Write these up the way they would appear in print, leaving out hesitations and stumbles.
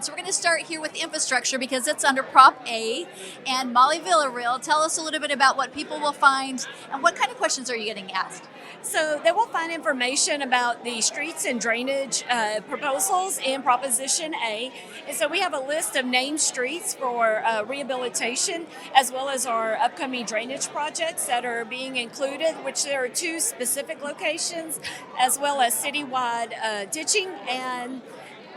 So we're going to start here with infrastructure because it's under Prop A. And Molly Villarreal, tell us a little bit about what people will find and what kind of questions are you getting asked? So they will find information about the streets and drainage proposals in Proposition A. And so we have a list of named streets for rehabilitation as well as our upcoming drainage projects that are being included, which there are two specific locations as well as citywide ditching and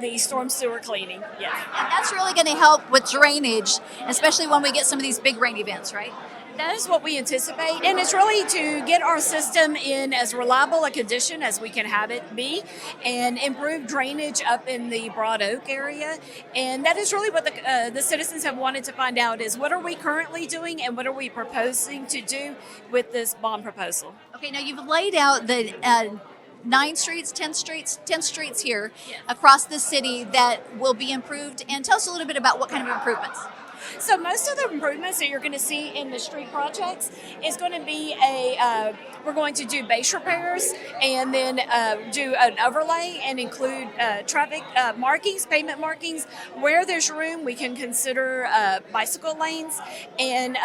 the storm sewer cleaning. Yeah. And that's really going to help with drainage, especially when we get some of these big rain events, right? That is what we anticipate, and it's really to get our system in as reliable a condition as we can have it be and improve drainage up in the Broad Oak area. And that is really what the citizens have wanted to find out is what are we currently doing and what are we proposing to do with this bond proposal. Okay, now you've laid out the 10 streets here across the city that will be improved. And tell us a little bit about what kind of improvements. So most of the improvements that you're going to see in the street projects is going to be we're going to do base repairs and then do an overlay and include traffic markings, pavement markings. Where there's room, we can consider bicycle lanes and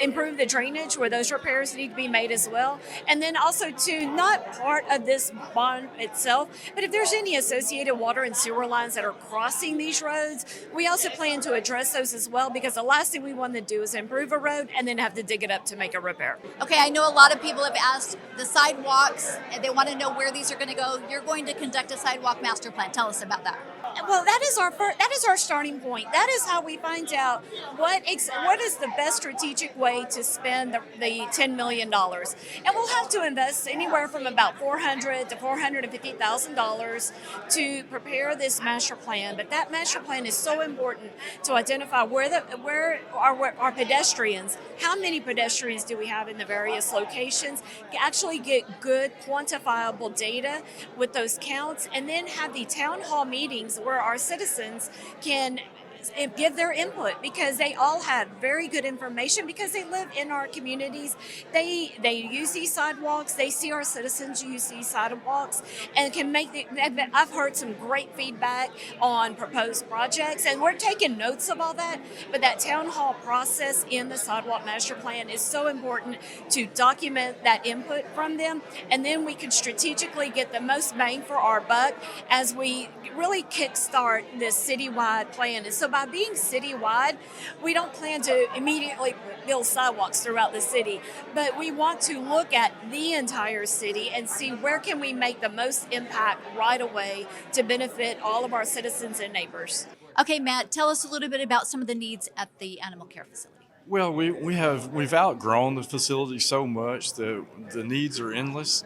improve the drainage where those repairs need to be made as well. And then also to not part of this bond itself, but if there's any associated water and sewer lines that are crossing these roads, we also plan to address those as well because the last thing we want to do is improve a road and then have to dig it up to make a repair. Okay, I know a lot of people have asked the sidewalks, and they want to know where these are going to go. You're going to conduct a sidewalk master plan. Tell us about that. Well, that is our starting point. That is how we find out what is the best strategic way to spend the $10 million. And we'll have to invest anywhere from about $400,000 to $450,000 to prepare this master plan. But that master plan is so important to identify where our pedestrians, how many pedestrians do we have in the various locations, actually get good quantifiable data with those counts, and then have the town hall meetings where our citizens can give their input because they all have very good information because they live in our communities. They use these sidewalks. They see our citizens use these sidewalks and can I've heard some great feedback on proposed projects and we're taking notes of all that, but that town hall process in the sidewalk master plan is so important to document that input from them, and then we can strategically get the most bang for our buck as we really kickstart this citywide plan. And so by being citywide, we don't plan to immediately build sidewalks throughout the city, but we want to look at the entire city and see where can we make the most impact right away to benefit all of our citizens and neighbors. Okay, Matt, tell us a little bit about some of the needs at the animal care facility. Well, we've outgrown the facility so much that the needs are endless.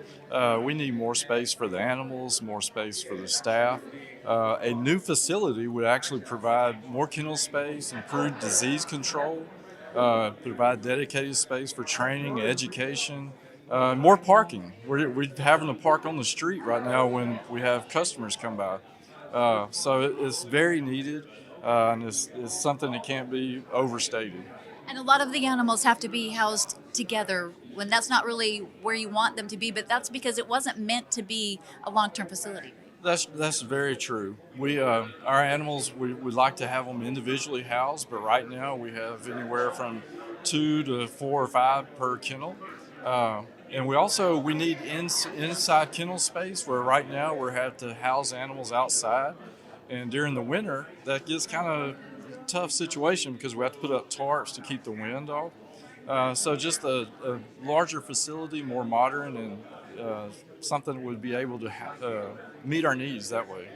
We need more space for the animals, more space for the staff. A new facility would actually provide more kennel space, improved disease control, provide dedicated space for training, education, more parking. We're having to park on the street right now when we have customers come by. So it's very needed, and it's something that can't be overstated. And a lot of the animals have to be housed together when that's not really where you want them to be, but that's because it wasn't meant to be a long-term facility. That's very true. Our animals, we would like to have them individually housed, but right now we have anywhere from 2 to 4 or 5 per kennel. And we need inside kennel space where right now we have to house animals outside. And during the winter, that gets kind of tough situation because we have to put up tarps to keep the wind off. So just a larger facility, more modern, and something that would be able to meet our needs that way.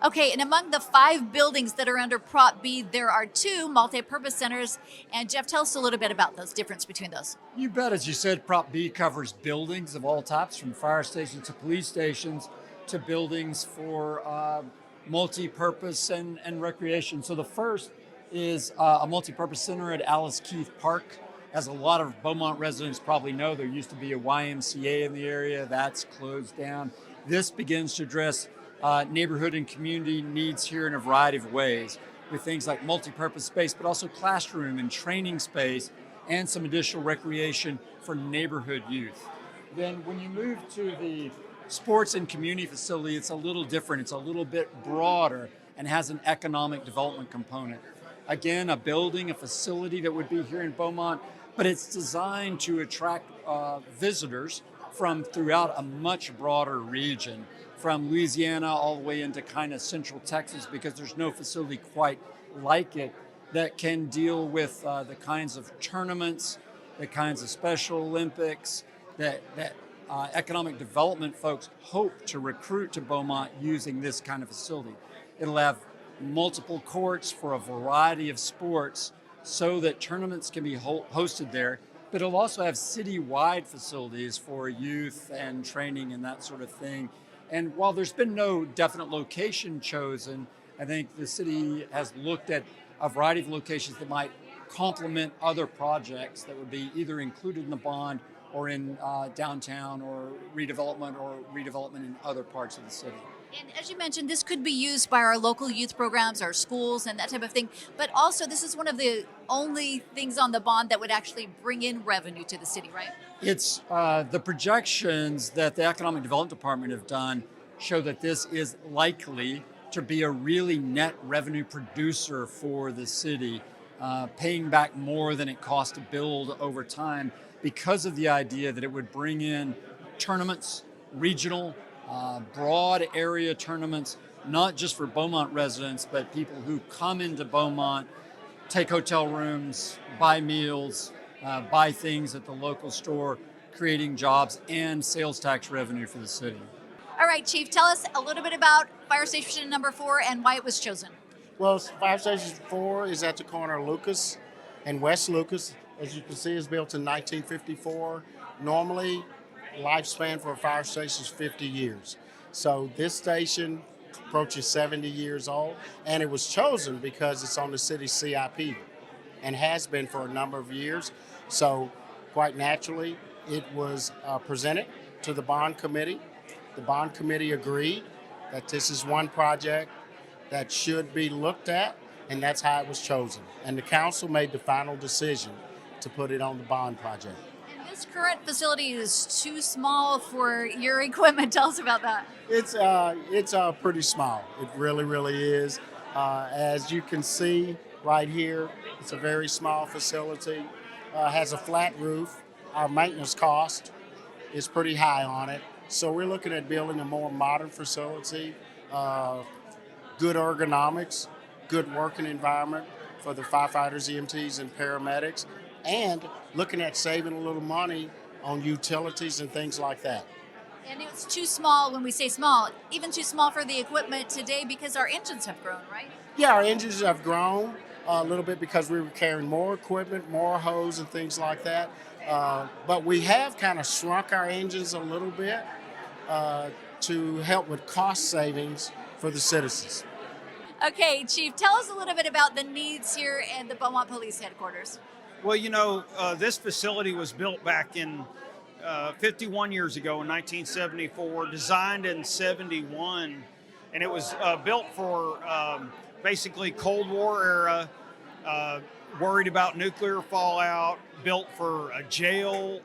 Okay, and among the 5 buildings that are under Prop B, there are 2 multi-purpose centers. And Jeff, tell us a little bit about those, difference between those. You bet. As you said, Prop B covers buildings of all types, from fire stations to police stations to buildings for multi-purpose and recreation. So the first is a multi-purpose center at Alice Keith Park. As a lot of Beaumont residents probably know, there used to be a YMCA in the area. That's closed down. This begins to address neighborhood and community needs here in a variety of ways with things like multi-purpose space, but also classroom and training space and some additional recreation for neighborhood youth. Then when you move to the sports and community facility, it's a little different. It's a little bit broader. and has an economic development component. Again, a building, a facility that would be here in Beaumont, but it's designed to attract visitors from throughout a much broader region, from Louisiana all the way into kind of central Texas, because there's no facility quite like it that can deal with the kinds of tournaments, the kinds of Special Olympics that economic development folks hope to recruit to Beaumont using this kind of facility. It'll have multiple courts for a variety of sports so that tournaments can be hosted there, but it'll also have city-wide facilities for youth and training and that sort of thing. And while there's been no definite location chosen, I think the city has looked at a variety of locations that might complement other projects that would be either included in the bond or in downtown or redevelopment in other parts of the city. And as you mentioned, this could be used by our local youth programs, our schools, and that type of thing. But also, this is one of the only things on the bond that would actually bring in revenue to the city, right? It's the projections that the Economic Development Department have done show that this is likely to be a really net revenue producer for the city, paying back more than it costs to build over time because of the idea that it would bring in tournaments, regional, broad area tournaments, not just for Beaumont residents, but people who come into Beaumont, take hotel rooms, buy meals, buy things at the local store, creating jobs and sales tax revenue for the city. All right, Chief, tell us a little bit about Fire Station number 4 and why it was chosen. Well, Fire Station 4 is at the corner of Lucas and West Lucas. As you can see, it's built in 1954. Normally, lifespan for a fire station is 50 years. So this station approaches 70 years old, and it was chosen because it's on the city's CIP and has been for a number of years. So quite naturally, it was presented to the bond committee. The bond committee agreed that this is one project that should be looked at, and that's how it was chosen. And the council made the final decision to put it on the bond project. And this current facility is too small for your equipment. Tell us about that. It's pretty small. It really, really is. As you can see right here, it's a very small facility. Has a flat roof. Our maintenance cost is pretty high on it. So we're looking at building a more modern facility, good ergonomics, good working environment for the firefighters, EMTs, and paramedics, and looking at saving a little money on utilities and things like that. And it's too small when we say small, even too small for the equipment today because our engines have grown, right? Yeah, our engines have grown a little bit because we were carrying more equipment, more hose and things like that. But we have kind of shrunk our engines a little bit to help with cost savings for the citizens. Okay, Chief, tell us a little bit about the needs here at the Beaumont Police Headquarters. Well, this facility was built back in 51 years ago in 1974, designed in 71, and it was built for basically Cold War era, worried about nuclear fallout, built for a jail,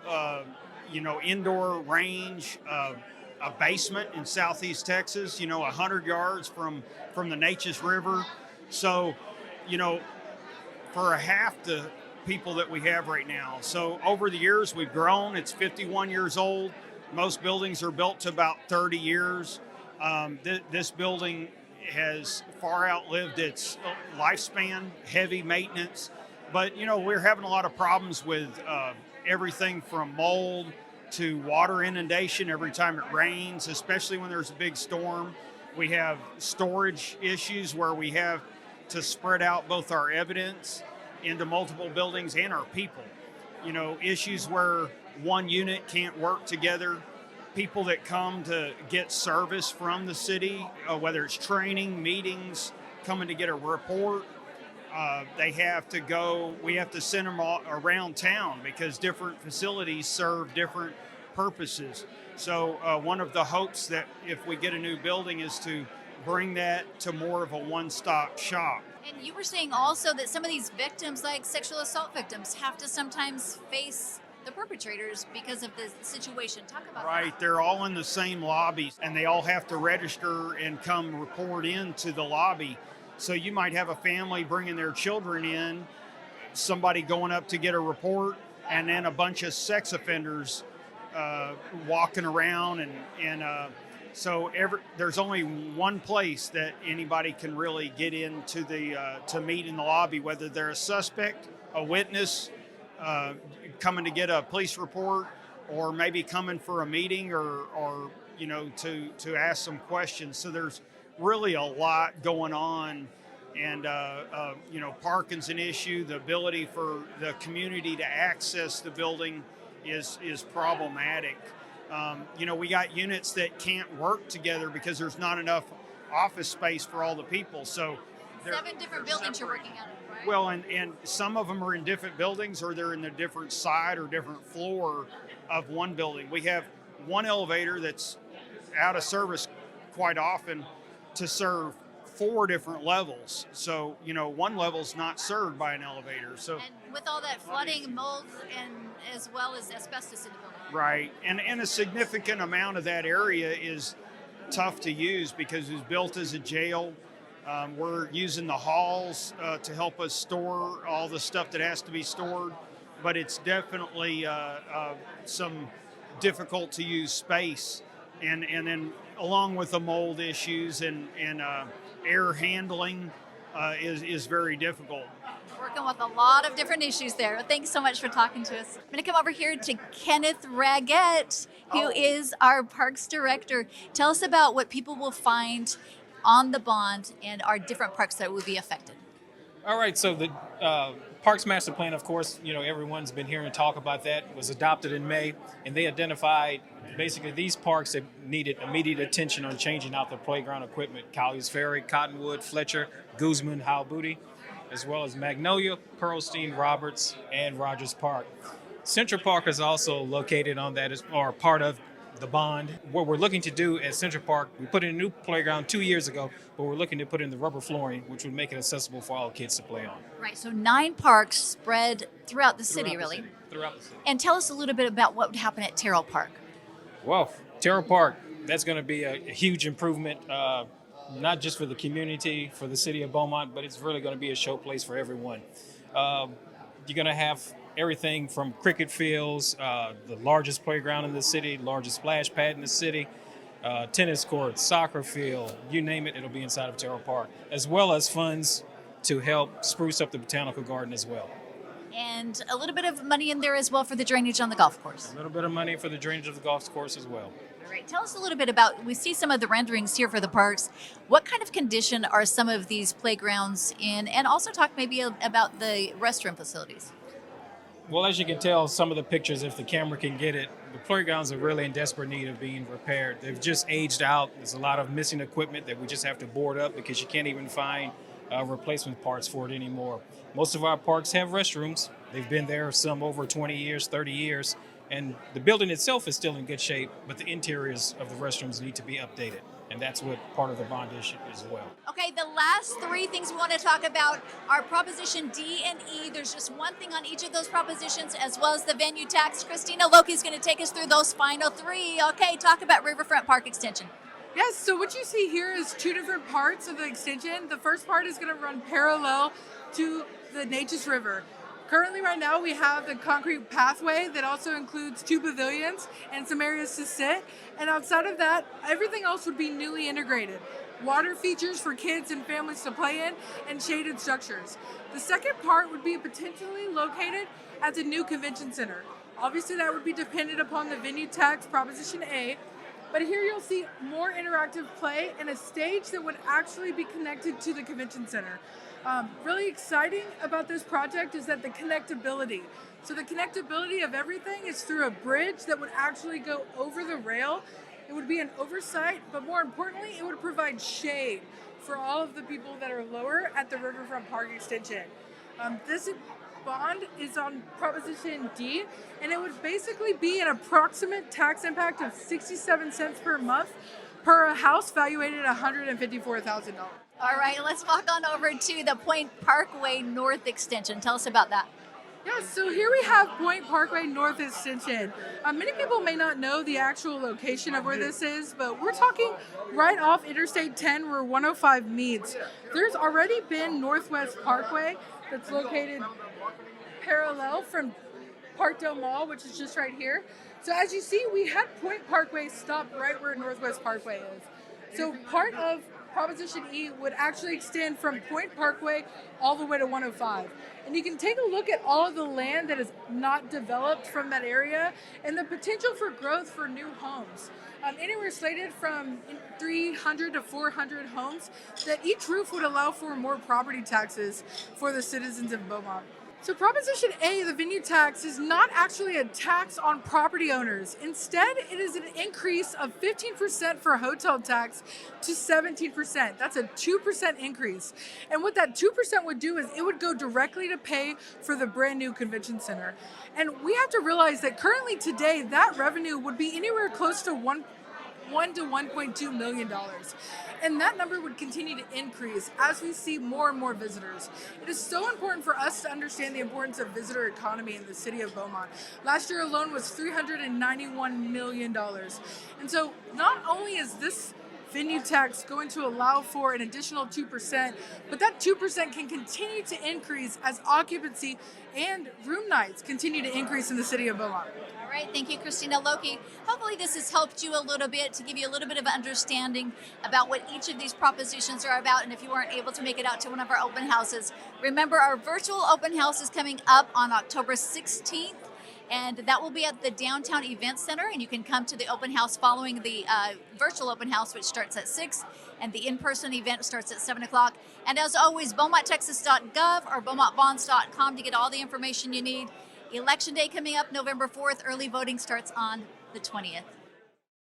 indoor range, a basement in southeast Texas, 100 yards from the Natchez River. So, for a half the people that we have right now. So over the years, we've grown. It's 51 years old. Most buildings are built to about 30 years. This building has far outlived its lifespan, heavy maintenance. But, we're having a lot of problems with everything from mold to water inundation every time it rains, especially when there's a big storm. We have storage issues where we have to spread out both our evidence into multiple buildings and our people. Issues where one unit can't work together. People that come to get service from the city, whether it's training, meetings, coming to get a report, we have to send them all around town because different facilities serve different purposes. So one of the hopes that if we get a new building is to bring that to more of a one-stop shop. And you were saying also that some of these victims, like sexual assault victims, have to sometimes face the perpetrators because of the situation. Talk about Right, they're all in the same lobby, and they all have to register and come report in to the lobby. So you might have a family bringing their children in, somebody going up to get a report, and then a bunch of sex offenders walking around, and there's only one place that anybody can really get into to meet in the lobby, whether they're a suspect, a witness, coming to get a police report, or maybe coming for a meeting, or to ask some questions. So there's really a lot going on. And parking's an issue. The ability for the community to access the building is problematic. We got units that can't work together because there's not enough office space for all the people. So 7 different buildings you're working out of, right? well, and some of them are in different buildings, or they're in a different side or different floor of one building. We have one elevator that's out of service quite often to serve 4 different levels. So, one level's not served by an elevator. So, and with all that flooding, mold, and as well as asbestos in the building. right. And a significant amount of that area is tough to use because it was built as a jail. We're using the halls to help us store all the stuff that has to be stored, but it's definitely some difficult to use space. And then along with the mold issues and air handling is very difficult. Working with a lot of different issues there. Thanks so much for talking to us. I'm going to come over here to Kenneth Raggett, who is our Parks Director. Tell us about what people will find on the bond and our different parks that will be affected. All right, so the Parks Master Plan, of course, everyone's been hearing talk about that. It was adopted in May, and they identified basically these parks that needed immediate attention on changing out the playground equipment: Collier's Ferry, Cottonwood, Fletcher, Guzman, Howell Booty, as well as Magnolia, Pearlstein, Roberts, and Rogers Park. Central Park is also located on that or part of the bond. What we're looking to do at Central Park, we put in a new playground 2 years ago, but we're looking to put in the rubber flooring, which would make it accessible for all kids to play on. Right, so 9 parks spread throughout the city, really. Throughout the city. And tell us a little bit about what would happen at Terrell Park. Well, Terrell Park, that's going to be a huge improvement, not just for the community, for the city of Beaumont, but it's really going to be a showplace for everyone. You're going to have everything from cricket fields, the largest playground in the city, largest splash pad in the city, tennis courts, soccer field, you name it, it'll be inside of Terrell Park, as well as funds to help spruce up the botanical garden as well. And a little bit of money in there as well for the drainage on the golf course. A little bit of money for the drainage of the golf course as well. All right, tell us a little bit about, we see some of the renderings here for the parks. What kind of condition are some of these playgrounds in? And also talk maybe about the restroom facilities. Well, as you can tell, some of the pictures, if the camera can get it, the playgrounds are really in desperate need of being repaired. They've just aged out. There's a lot of missing equipment that we just have to board up because you can't even find replacement parts for it anymore. Most of our parks have restrooms. They've been there some over 20 years, 30 years, and the building itself is still in good shape, but the interiors of the restrooms need to be updated, and that's what part of the bond issue as well. Okay, the last 3 things we want to talk about are Proposition D and E. There's just one thing on each of those propositions, as well as the venue tax. Christina Loki's going to take us through those final 3. Okay, talk about Riverfront Park Extension. Yes, so what you see here is 2 different parts of the extension. The first part is going to run parallel to the Neches River. Currently, right now, we have the concrete pathway that also includes 2 pavilions and some areas to sit. And outside of that, everything else would be newly integrated. Water features for kids and families to play in, and shaded structures. The second part would be potentially located at the new convention center. Obviously, that would be dependent upon the venue tax, Proposition A. But here you'll see more interactive play and a stage that would actually be connected to the convention center. Really exciting about this project is that the connectability. So the connectability of everything is through a bridge that would actually go over the rail. It would be an oversight, but more importantly, it would provide shade for all of the people that are lower at the Riverfront Park Extension. This bond is on Proposition D, and it would basically be an approximate tax impact of 67 cents per month per house valuated at $154,000. All right, let's walk on over to the Point Parkway North Extension. Tell us about that. Yeah, so here we have Point Parkway North Extension. Many people may not know the actual location of where this is, but we're talking right off Interstate 10 where 105 meets. There's already been Northwest Parkway that's located parallel from Parkdale Mall, which is just right here. So as you see, we had Point Parkway stop right where Northwest Parkway is. So part of Proposition E would actually extend from Point Parkway all the way to 105. And you can take a look at all of the land that is not developed from that area and the potential for growth for new homes. Anywhere slated from 300 to 400 homes that each roof would allow for more property taxes for the citizens of Beaumont. So Proposition A, the venue tax, is not actually a tax on property owners. Instead, it is an increase of 15% for hotel tax to 17%. That's a 2% increase. And what that 2% would do is it would go directly to pay for the brand new convention center. And we have to realize that currently today, that revenue would be anywhere close to $1 to $1.2 million. And that number would continue to increase as we see more and more visitors. It is so important for us to understand the importance of visitor economy in the city of Beaumont. Last year alone was $391 million. And so not only is this venue tax going to allow for an additional 2%, but that 2% can continue to increase as occupancy and room nights continue to increase in the city of Beaumont. All right, thank you, Christina Loki. Hopefully this has helped you a little bit to give you a little bit of understanding about what each of these propositions are about. And if you weren't able to make it out to one of our open houses, remember our virtual open house is coming up on October 16th. And that will be at the Downtown Event Center, and you can come to the open house following the virtual open house, which starts at 6, and the in-person event starts at 7 o'clock. And as always, BeaumontTexas.gov or BeaumontBonds.com to get all the information you need. Election Day coming up November 4th. Early voting starts on the 20th.